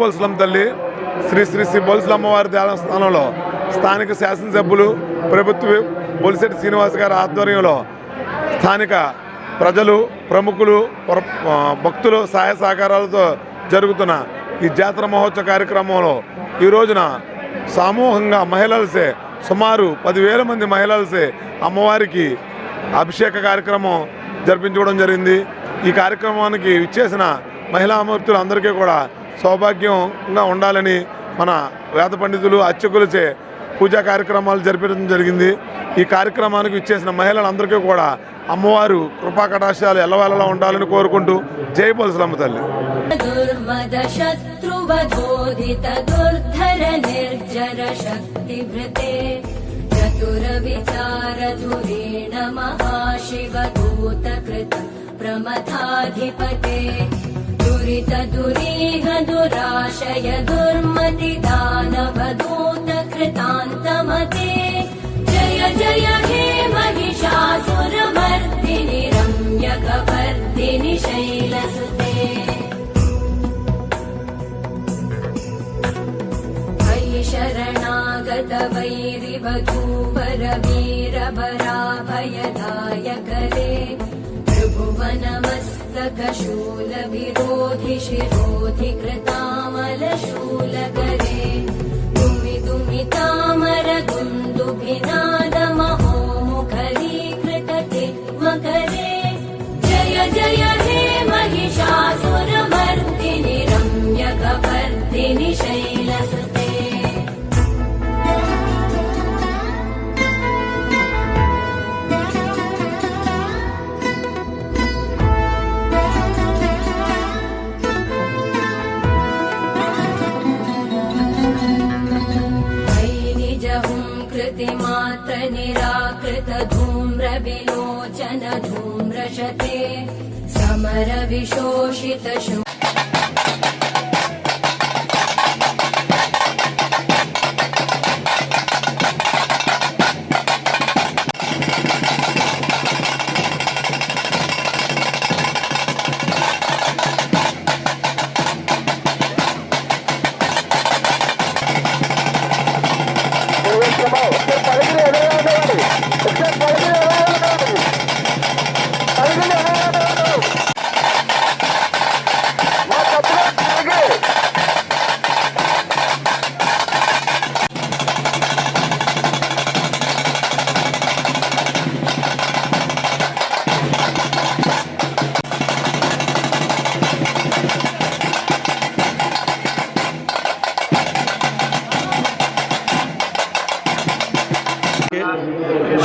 బొల్సలమ్మ తల్లి శ్రీ శ్రీ శ్రీ బొల్సలమ్మ వారి దేవస్థానంలో స్థానిక శాసనసభ్యులు ప్రభుత్వ బొలిశెట్టి శ్రీనివాస్ గారి ఆధ్వర్యంలో స్థానిక ప్రజలు ప్రముఖులు భక్తులు సహాయ సహకారాలతో జరుగుతున్న ఈ జాతర మహోత్సవ కార్యక్రమంలో ఈ రోజున సమూహంగా మహిళలసే సుమారు 10,000 మంది మహిళలసే అమ్మవారికి అభిషేక కార్యక్రమం జరిపించుకోవడం జరిగింది. ఈ కార్యక్రమానికి ఇచ్చేసిన మహిళామూర్తులు అందరికీ కూడా సౌభాగ్యంగా ఉండాలని మన వేద పండితులు అర్చకులచే పూజా కార్యక్రమాలు జరిపించడం జరిగింది. ఈ కార్యక్రమానికి ఇచ్చేసిన మహిళలందరికీ కూడా అమ్మవారు కృపా కటాక్షాలు ఎల్లవేళలా ఉండాలని కోరుకుంటూ జై బొల్సలమ్మ తల్లి. दुरित दुरीह दुराशय दुर्मति दानवदूत कृतान्तमते जय जय हे महिषासुरमर्दिनि रम्यकपर्दिनि शैलसुते वै शरणागत वैरिवधूवर वीरभराभयदायकरे त्रिभुवनमस्तकशूल विरोधि शिरोधि कृतामलशूलकरे दुमि दुमि तामर दुन्दुभिनाद महोमुखरीकृतते मकरे जय जय हे महिषासुरमर्दिनि रम्यकपर्दिनि शैलसुते मात्र निराकृत धूम्र विलोचन धूम्रशते समर विशोषित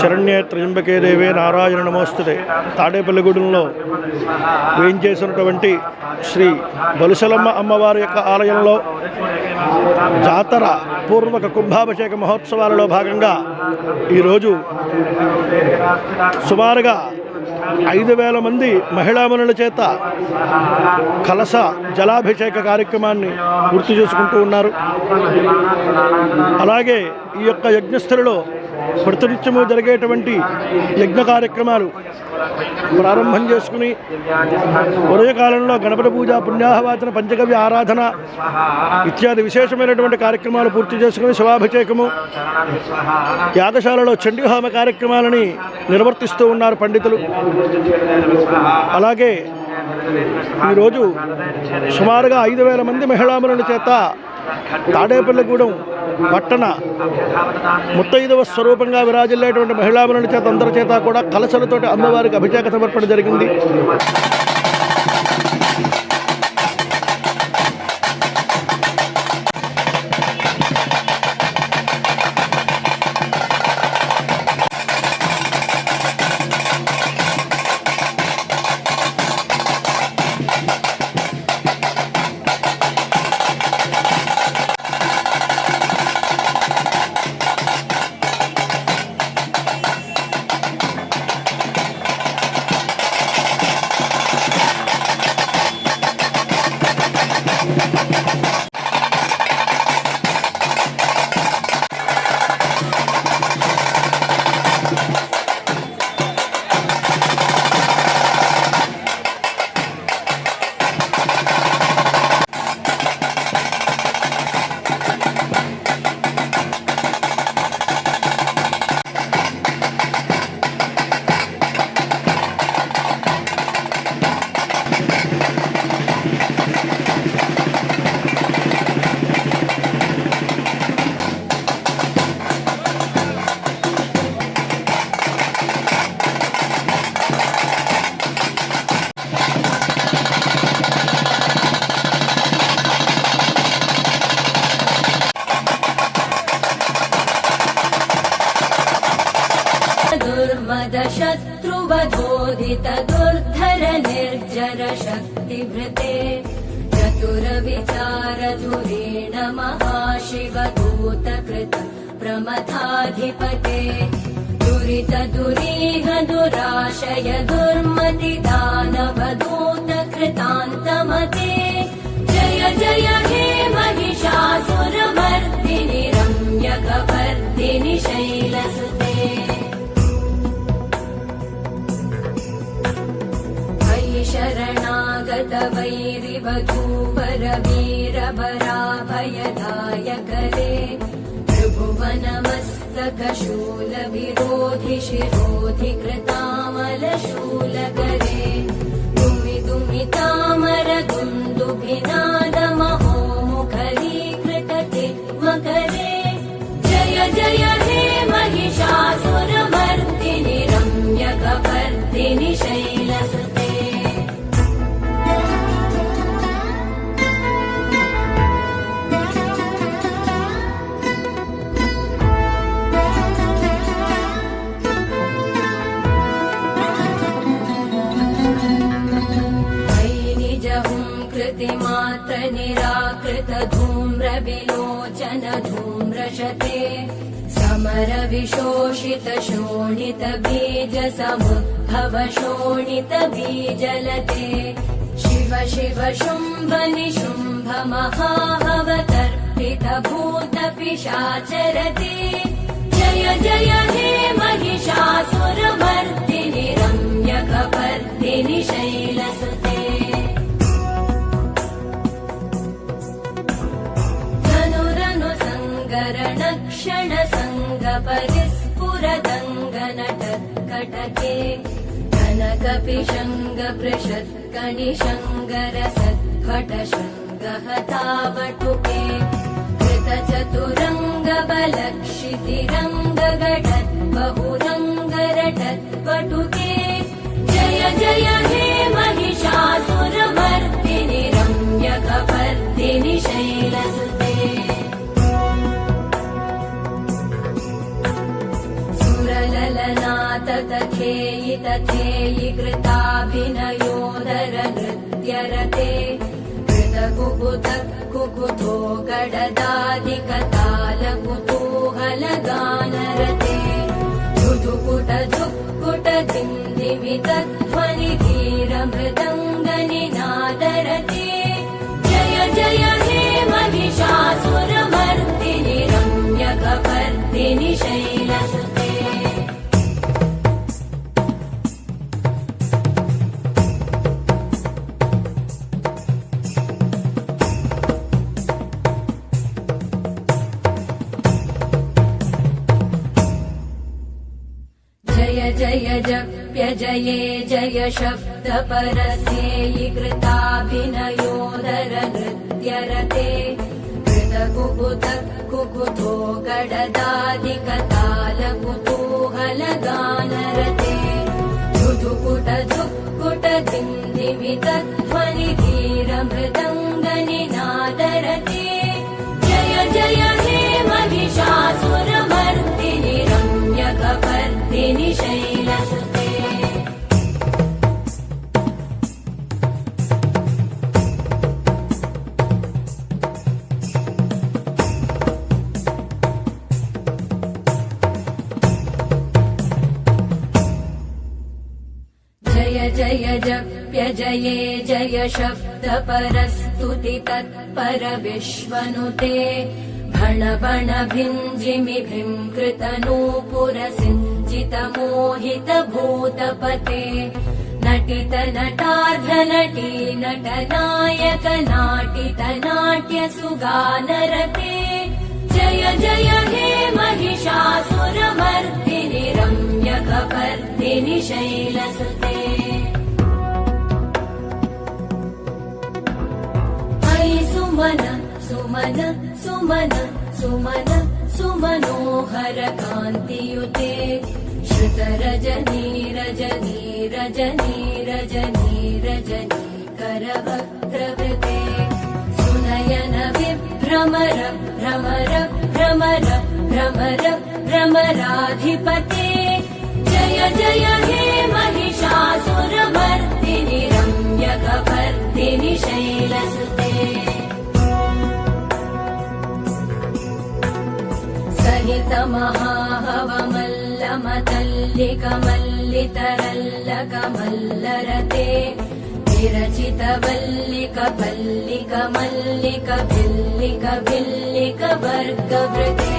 శరణ్యే త్రయంబకే దేవే నారాయణ నమోస్తుతే. తాడేపల్లిగూడెంలో వేయించేసినటువంటి శ్రీ బొలిశలమ్మ అమ్మవారి యొక్క ఆలయంలో జాతర పూర్వక కుంభాభిషేక మహోత్సవాలలో భాగంగా ఈరోజు సుమారుగా 5,000 మంది మహిళామణుల చేత కలశ జలాభిషేక కార్యక్రమాన్ని పూర్తి చేసుకుంటూ ఉన్నారు. అలాగే ఈ యొక్క యజ్ఞస్థలిలో ప్రతినిత్యము జరిగేటువంటి యజ్ఞ కార్యక్రమాలు ప్రారంభం చేసుకుని ఉదయకాలంలో గణపతి పూజ, పుణ్యాహవాచన, పంచగవ్య ఆరాధన ఇత్యాది విశేషమైనటువంటి కార్యక్రమాలు పూర్తి చేసుకుని శివాభిషేకము, యాగశాలలో చండీహోమ కార్యక్రమాలని నిర్వర్తిస్తూ ఉన్నారు పండితులు. అలాగే ఈరోజు సుమారుగా 5,000 మంది మహిళామణుల చేత తాడేపల్లిగూడెం పట్టణ ముత్తైదవ స్వరూపంగా విరాజిల్లేటువంటి మహిళామణుల చేత అందరి చేత కూడా కలశలతోటి అమ్మవారికి అభిషేక సమర్పణ జరిగింది. प्रमदशत्रुवधोदित दुर्धर निर्जर शक्तिभृते चतुरविचारधुरेण महाशिवदूतकृत प्रमथाधिपते दुरित दुरीह दुराशय दुर्मति दानवदूत कृतान्तमते जय जय हे महिषासुरमर्दिनि रम्यकपर्दिनि शैलसुते मयि शरणागत वैरिवधूवर वीरवराभयदायकरे त्रिभुवनमस्तकशूलविरोधि शिरोधि कृतामलशूलकरे दुमि दुमि तामर दुन्दुभिनादमहो मुखरीकृतते मकरे जय जय हे महिषासुरमर्दिनि रम्यकपर्दिनि शैलसुते मात्र निराकृत धूम्र विलोचन धूम्रशते समर विशोषित शोणित बीज समुद्भव शोणित बीजलते शिव शिव शुम्भ निशुम्भ महाहवतर्पित भूत पिशाचरते जय जय हे महिषासुरमर्दिनि रम्यकपर्दिनि शैलसुते क्षण संग परिस्फुरदङ्गनटत्कटके कनकपिशङ्ग पृषत्कणिशङ्गर सद्भट शृङ्गहतावटुके कृतचतुरङ्ग बलक्षितिरङ्गगटत् बहुरङ्गरटत्पटुके जय जय हे महिषासुरमर्दिनि रम्यकपर्दिनि शैलसुते तथेयि तथेयि कृताभिनयोदर नृत्यरते कृतकुकुत कुकुतो गडदादिकताल कुतूहलगानरते धुधुकुट धुक्कुट दिन्दिमितध्वनि धीरमृदङ्गनिनादरते जय जय हे महिषासुरमर्दिनि रम्यकपर्दिनि शैलसुते जय जप्य जये जय शब्द परस्येयि कृताभिनयोदर नृत्यरते कृतकुकुत कुकुतो गडदादिकताल कुतूहलगानरते धुधुकुट धुक्कुट दिन्दिमितध्वनि धीरमृदङ्गनिनादरते जय जय हे महिषासुरमर्दिनि रम्यकपर्दिनि शैलसुते जय जय जप्य जये जय शब्द परस्तुति तत्पर विश्वनुते भण भण भिञ्जिमि भृङ्कृत नूपुर सिञ्जित मोहित भूतपते नटित नटार्ध नटी नटनायक नाटित नाट्य सुगानरते जय जय हे महिषासुरमर्दिनि रम्यकपर्दिनि शैलसुते अयि सुमन सुमन सुमन सुमन सुमनोहर कान्तियुते श्रुत रजनी रजनी रजनी रजनी रजनी करवक्त्रवृते सुनयन विभ्रमर भ्रमर भ्रमर भ्रमर भ्रमराधिपते जय जय हे महिषासुरमर्दिनि रम्यकपर्दिनि शैलसुते सहितमहाहवमल्लमतल्लिकमल्लितरल्लकमल्लरते विरचितवल्लिकपल्लिकमल्लिकभिल्लिकभिल्लिकवर्गवृते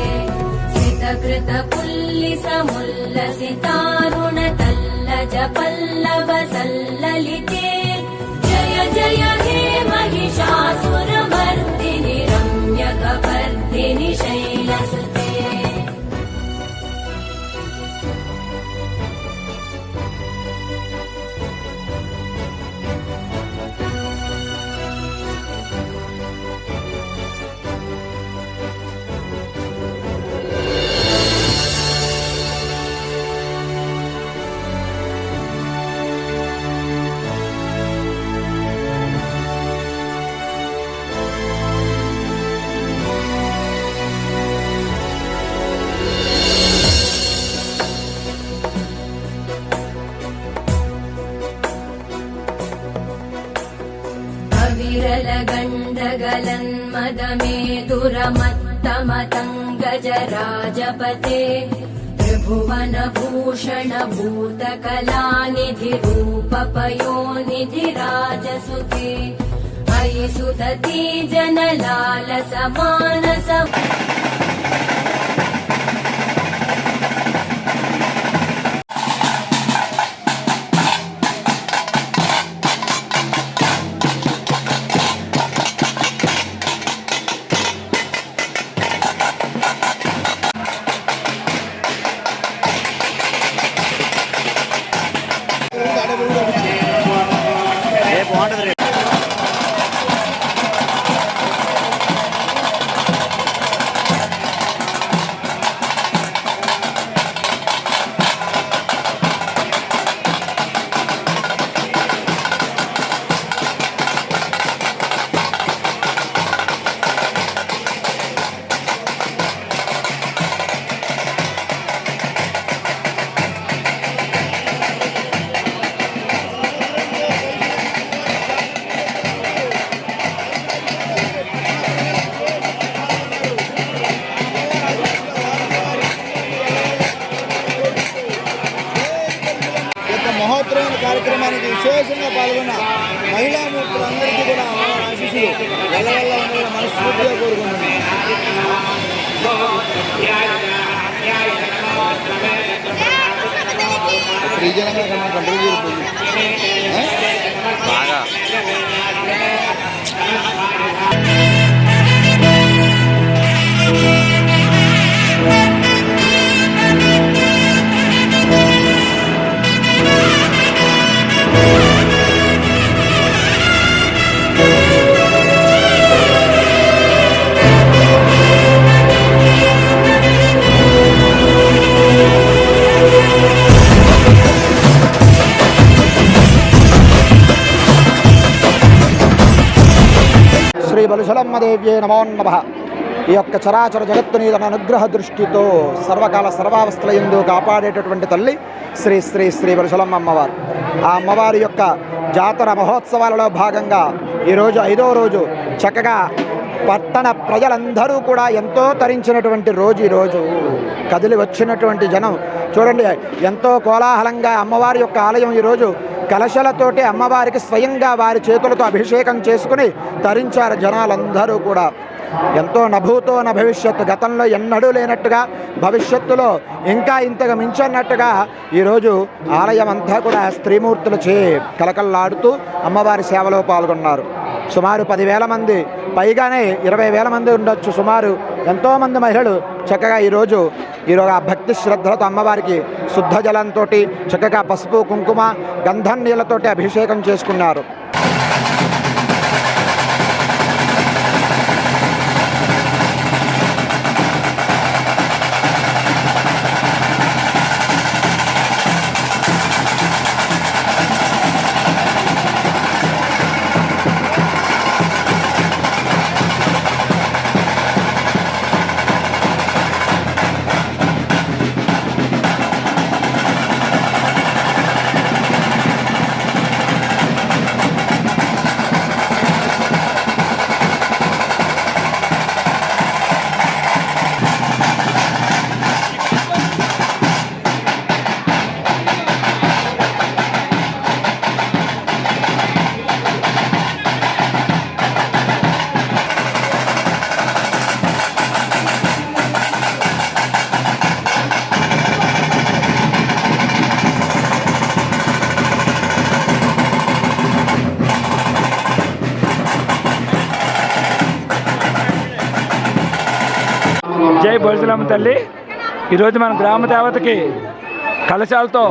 सितकृतपुल्लिसमुल्लसितारुणतल्लजपल्लवसल्ललिते जय जय हे महिषासुरमर्दिनि रम्यकपर्दिनि शैलसुते विरलगण्डगलन्मदमेदुरमत्तमतङ्गजराजपते त्रिभुवनभूषण भूतकलानिधिरूपपयोनिधिराजसुते अयि सुदती जनलालसमानस మహోత్తరమైన కార్యక్రమానికి విశేషంగా పాల్గొన్న మహిళామూర్తులందరికీ కూడా అమ్మవారి ఆశీస్సులు వెళ్ళవల్ల ఉండాలని మనస్ఫూర్తిగా కోరుకుంటున్నాను. శ్రీజనంగా కన్నా కంట్రోల్ చేరిపోయింది బాగా. శ్రీ బలుశలమ్మదేవ్యే నమో నమః. ఈ యొక్క చరాచర జగత్తుని తన అనుగ్రహ దృష్టితో సర్వకాల సర్వావస్థల యందు కాపాడేటటువంటి తల్లి శ్రీ శ్రీ శ్రీ బలుశలమ్మ అమ్మవారు. ఆ అమ్మవారి యొక్క జాతర మహోత్సవాలలో భాగంగా ఈరోజు 5వ రోజు చక్కగా పట్టణ ప్రజలందరూ కూడా ఎంతో తరించినటువంటి రోజు ఈరోజు. కదిలి వచ్చినటువంటి జనం చూడండి, ఎంతో కోలాహలంగా అమ్మవారి యొక్క ఆలయం ఈరోజు కలశలతోటి అమ్మవారికి స్వయంగా వారి చేతులతో అభిషేకం చేసుకుని తరించారు జనాలందరూ కూడా. ఎంతో నభూతో న భవిష్యత్తు, గతంలో ఎన్నడూ లేనట్టుగా భవిష్యత్తులో ఇంకా ఇంతగా మించన్నట్టుగా ఈరోజు ఆలయం అంతా కూడా స్త్రీమూర్తులచే కలకల్లాడుతూ అమ్మవారి సేవలో పాల్గొన్నారు. సుమారు 10,000 మంది పైగానే 20,000 మంది ఉండొచ్చు సుమారు. ఎంతోమంది మహిళలు చక్కగా ఈరోజు ఆ భక్తి శ్రద్ధలతో అమ్మవారికి శుద్ధ జలంతో చక్కగా పసుపు కుంకుమ గంధం నీళ్ళతోటి అభిషేకం చేసుకున్నారు. జై బొలిసలమ్మ తల్లి. ఈరోజు మన గ్రామ దేవతకి కలశాలతో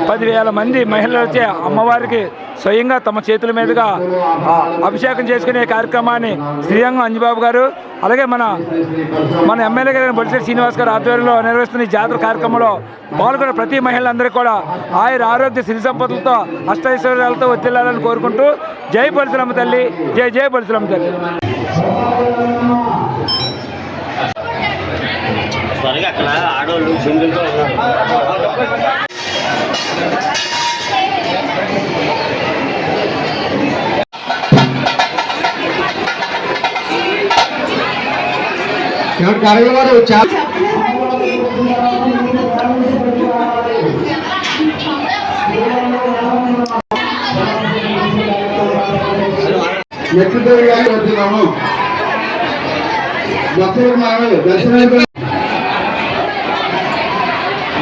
10,000 మంది మహిళలు వచ్చే అమ్మవారికి స్వయంగా తమ చేతుల మీదుగా అభిషేకం చేసుకునే కార్యక్రమాన్ని శ్రీరంగం అంజబాబు గారు, అలాగే మన ఎమ్మెల్యే గారు బొలిశెట్టి శ్రీనివాస్ గారు ఆధ్వర్యంలో నిర్వహిస్తున్న ఈ జాతర కార్యక్రమంలో పాల్గొన్న ప్రతి మహిళలందరికీ కూడా ఆరోగ్య సిరి సంపదలతో అష్టైశ్వర్యాలతో వర్ధిల్లాలని కోరుకుంటూ జై బొలిసలమ్మ తల్లి, జై జై బొలిసలమ్మ తల్లి. అక్కడ ఆడవాళ్ళు సింగిల్తో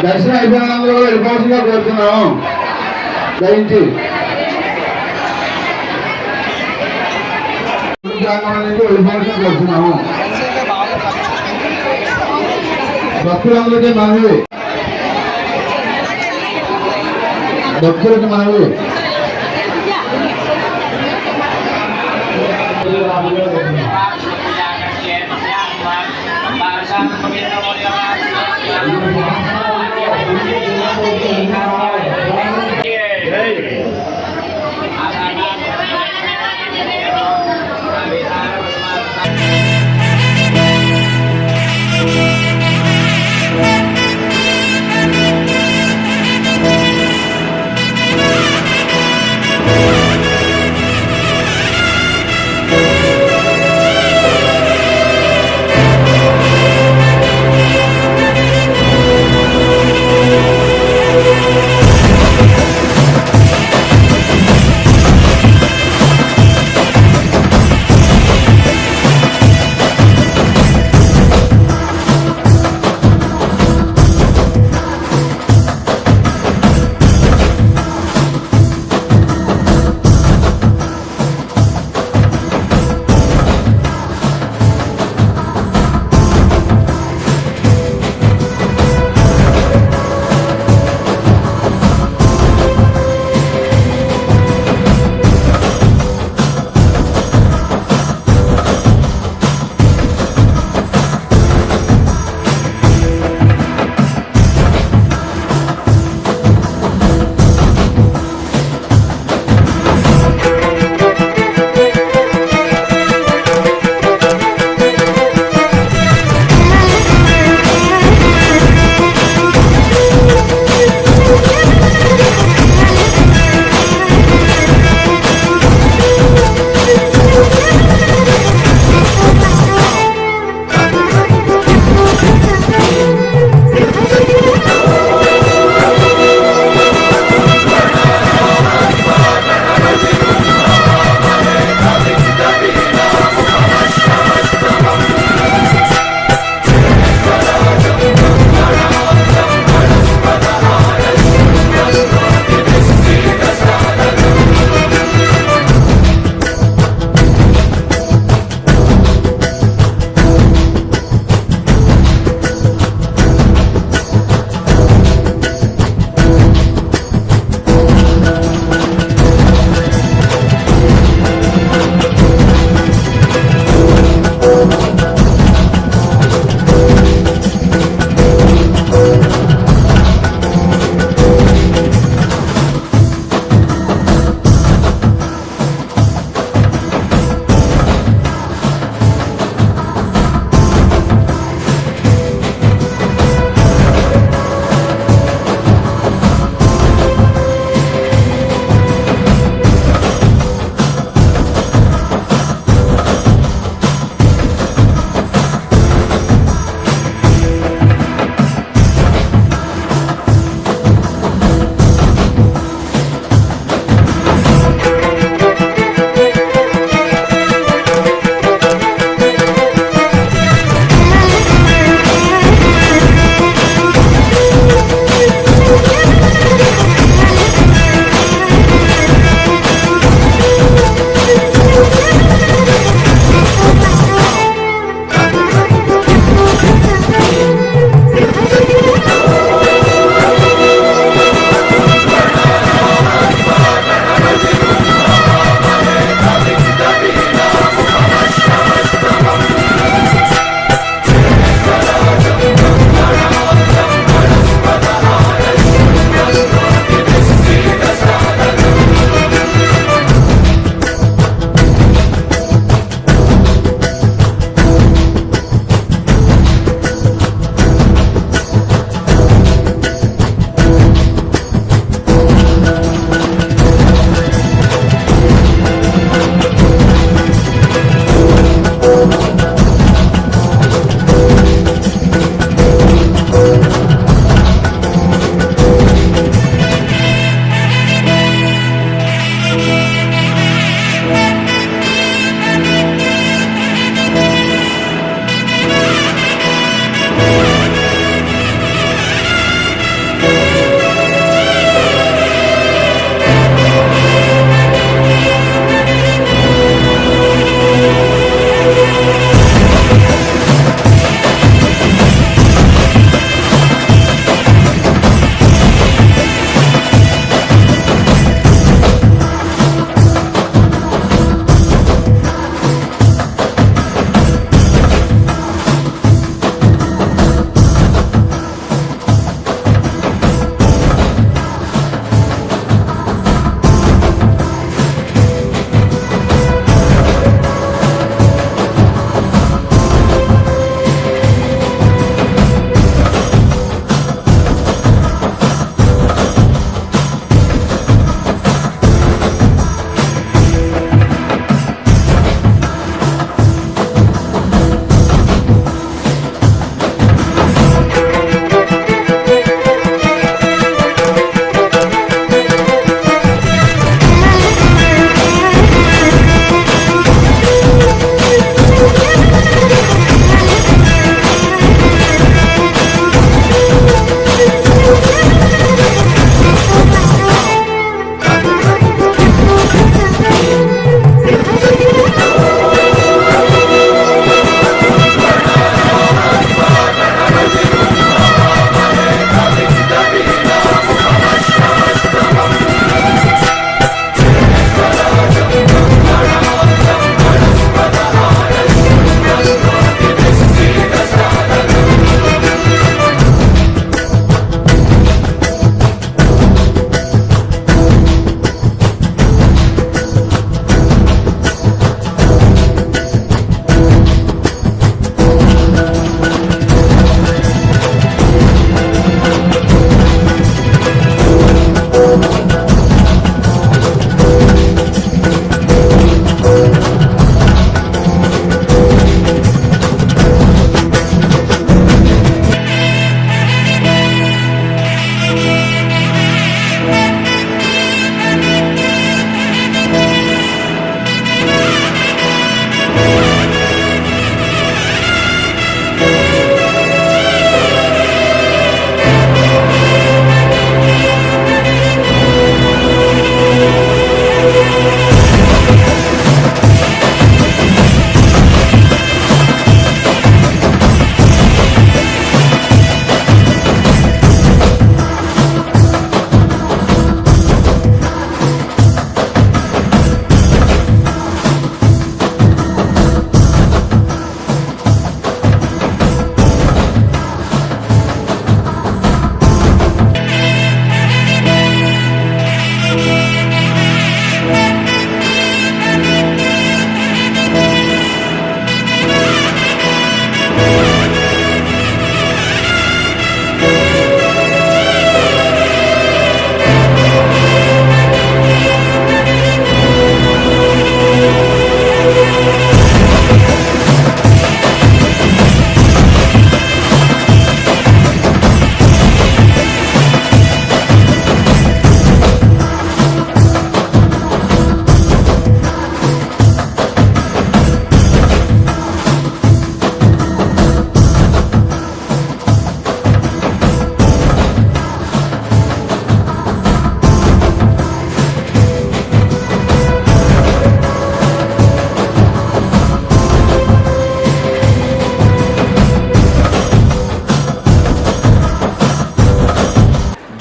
దర్శనం అయిపోయినందులో వెళ్ళిపోవాల్సిందిగా కోరుతున్నాము. దయించి ప్రాంగణం నుంచి వెళ్ళిపోవాల్సిందిగా కోరుతున్నాము. భక్తులందరికీ మనవి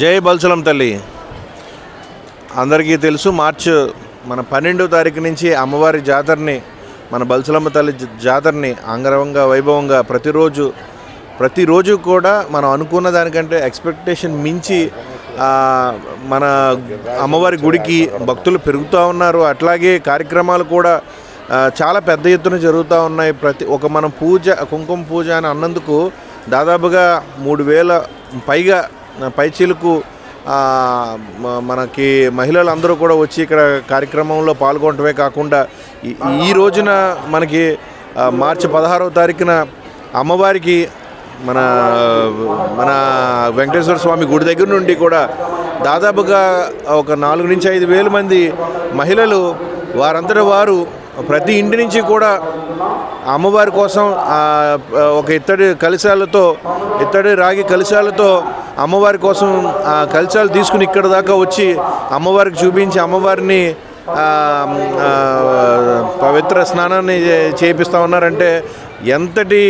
జై బల్సులం తల్లి. అందరికీ తెలుసు, మన 12వ తారీఖు నుంచి అమ్మవారి జాతరని, మన బల్సులమ్మ తల్లి జాతరని అంగరంగ వైభవంగా ప్రతిరోజు కూడా మనం అనుకున్న దానికంటే ఎక్స్పెక్టేషన్ మించి మన అమ్మవారి గుడికి భక్తులు పెరుగుతూ ఉన్నారు. అట్లాగే కార్యక్రమాలు కూడా చాలా పెద్ద ఎత్తున జరుగుతూ ఉన్నాయి. మనం కుంకుమ పూజ అని అన్నందుకు దాదాపుగా 3,000 పైగా పైచీలకు మనకి మహిళలందరూ కూడా వచ్చి ఇక్కడ కార్యక్రమంలో పాల్గొనటమే కాకుండా ఈ రోజున మనకి మార్చి 16వ తారీఖున అమ్మవారికి మన వెంకటేశ్వర స్వామి గుడి దగ్గర నుండి కూడా దాదాపుగా ఒక 4 నుంచి 5 వేల మంది మహిళలు వారంతటా వారు ప్రతి ఇంటి నుంచి కూడా అమ్మవారి కోసం ఒక ఇత్తడి రాగి కలశాలతో అమ్మవారి కోసం కలశాలు తీసుకుని ఇక్కడ దాకా వచ్చి అమ్మవారికి చూపించి అమ్మవారిని పవిత్ర స్నానాన్ని చేపిస్తూ ఉన్నారంటే ఎంతటి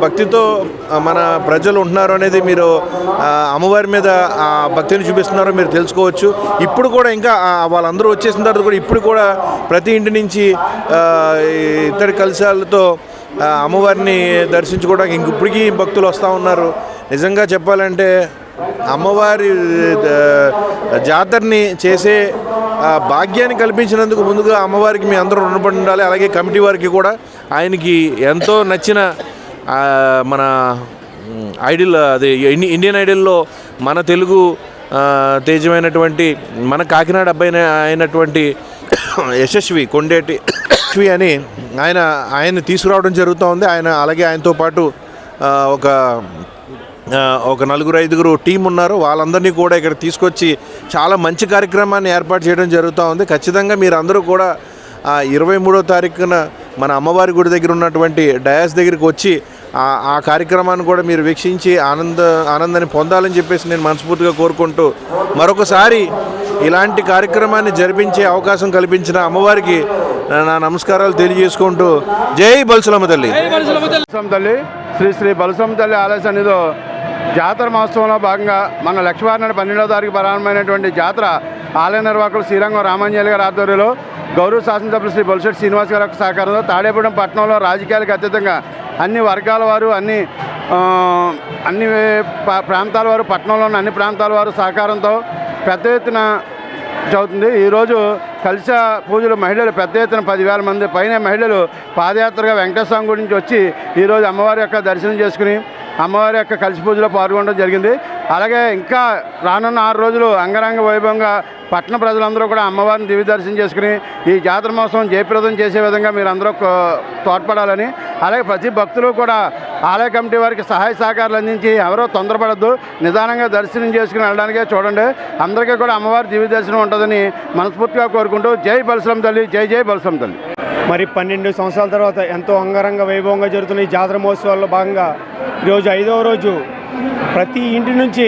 భక్తితో మన ప్రజలు ఉంటున్నారు అనేది మీరు అమ్మవారి మీద ఆ భక్తిని చూపిస్తున్నారో మీరు తెలుసుకోవచ్చు. ఇప్పుడు కూడా ఇంకా వాళ్ళందరూ వచ్చేసిన తర్వాత కూడా ఇప్పుడు కూడా ప్రతి ఇంటి నుంచి ఇత్తడి కలశాలతో అమ్మవారిని దర్శించుకోవడానికి ఇప్పటికీ భక్తులు వస్తూ ఉన్నారు. నిజంగా చెప్పాలంటే అమ్మవారి జాతరని చేసే భాగ్యాన్ని కల్పించినందుకు ముందుగా అమ్మవారికి మీ అందరూ రుణపడి ఉండాలి. అలాగే కమిటీ వారికి కూడా ఆయనకి ఎంతో నచ్చిన మన ఐడిల్ అది ఇండియన్ ఐడల్లో మన తెలుగు తేజమైనటువంటి మన కాకినాడ అబ్బాయి అయినటువంటి యశస్వి కొండేటి అని ఆయన తీసుకురావడం జరుగుతూ ఉంది. అలాగే ఆయనతో పాటు ఒక 4-5 టీం ఉన్నారు. వాళ్ళందరినీ కూడా ఇక్కడ తీసుకొచ్చి చాలా మంచి కార్యక్రమాన్ని ఏర్పాటు చేయడం జరుగుతూ ఉంది. ఖచ్చితంగా మీరు అందరూ కూడా 23వ తారీఖున మన అమ్మవారి గుడి దగ్గర ఉన్నటువంటి డయాస్ దగ్గరికి వచ్చి ఆ కార్యక్రమాన్ని కూడా మీరు వీక్షించి ఆనందాన్ని పొందాలని చెప్పేసి నేను మనస్ఫూర్తిగా కోరుకుంటూ మరొకసారి ఇలాంటి కార్యక్రమాన్ని జరిపించే అవకాశం కల్పించిన అమ్మవారికి నా నమస్కారాలు తెలియజేసుకుంటూ జై బల్సులమ్మ తల్లి. తల్లి శ్రీ శ్రీ బల్సులమ్మ తల్లి ఆలయ సన్నిధిలో జాతర మహోత్సవంలో భాగంగా మన లక్షవారం నాడు 12వ తారీఖు ప్రారంభమైనటువంటి జాతర ఆలయ నిర్వాహకులు శ్రీరంగం రామాంజలి గారి ఆధ్వర్యంలో గౌరవ శాసనసభ్యులు శ్రీ బొలిశెట్టి శ్రీనివాస్ గారి యొక్క సహకారంలో తాడేపల్లి పట్టణంలో రాజకీయాలకు అతీతంగా అన్ని వర్గాల వారు అన్ని ప్రాంతాల వారు పట్టణంలో ఉన్న అన్ని ప్రాంతాల వారు సహకారంతో పెద్ద ఎత్తున చదువుతుంది. ఈరోజు కలశ పూజలు మహిళలు పెద్ద ఎత్తున 10,000 మంది పైన మహిళలు పాదయాత్రగా వెంకటేశ్వర స్వామి గుడి నుంచి వచ్చి ఈరోజు అమ్మవారి యొక్క దర్శనం చేసుకుని అమ్మవారి యొక్క కలశ పూజలో పాల్గొనడం జరిగింది. అలాగే ఇంకా రానున్న 6 రోజులు అంగరంగ వైభవంగా పట్టణ ప్రజలందరూ కూడా అమ్మవారిని దివ్య దర్శనం చేసుకుని ఈ జాతర మహోత్సవం జయప్రదం చేసే విధంగా మీరు అందరూ తోడ్పడాలని, అలాగే ప్రతి భక్తులు కూడా ఆలయ కమిటీ వారికి సహాయ సహకారాలు అందించి ఎవరో తొందరపడద్దు, నిదానంగా దర్శనం చేసుకుని వెళ్ళడానికే చూడండి. అందరికీ కూడా అమ్మవారి దివ్య దర్శనం ఉంటుందని మనస్ఫూర్తిగా కోరుకుంటూ జై బల్సులమ్మ తల్లి, జై జై బల్సులమ్మ తల్లి. మరి 12 సంవత్సరాల తర్వాత ఎంతో అంగరంగ వైభవంగా జరుగుతున్న ఈ జాతర మహోత్సవాల్లో భాగంగా ఈరోజు 5వ రోజు ప్రతి ఇంటి నుంచి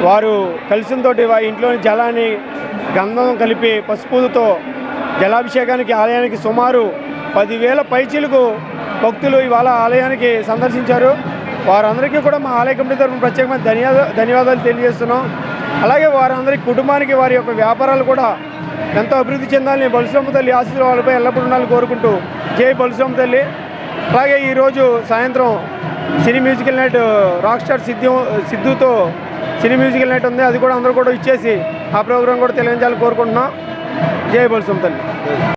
వారు కలశంతో వారి ఇంట్లోని జలాన్ని గంధం కలిపి పసుపుతో జలాభిషేకానికి ఆలయానికి సుమారు 10,000 పైచీలకు భక్తులు ఇవాళ ఆలయానికి సందర్శించారు. వారందరికీ కూడా మా ఆలయ కమిటీ తరఫున ప్రత్యేకమైన ధన్యవాదాలు తెలియజేస్తున్నాం. అలాగే వారందరి కుటుంబానికి వారి యొక్క వ్యాపారాలు కూడా ఎంతో అభివృద్ధి చెందాలని బల్సులమ్మ తల్లి ఆశీస్సులు వాళ్ళపై ఎల్లప్పుడూ ఉండాలని కోరుకుంటూ జై బల్సులమ్మ తల్లి. అలాగే ఈరోజు సాయంత్రం సినీ మ్యూజికల్ నైట్ రాక్ స్టార్ సిద్ధుతో సినీ మ్యూజికల్ నైట్ ఉంది. అది కూడా అందరూ కూడా ఇచ్చేసి ఆ ప్రోగ్రాం కూడా తెలియజేయాలని కోరుకుంటున్నాం. జై బల్సులమ్మ తల్లి.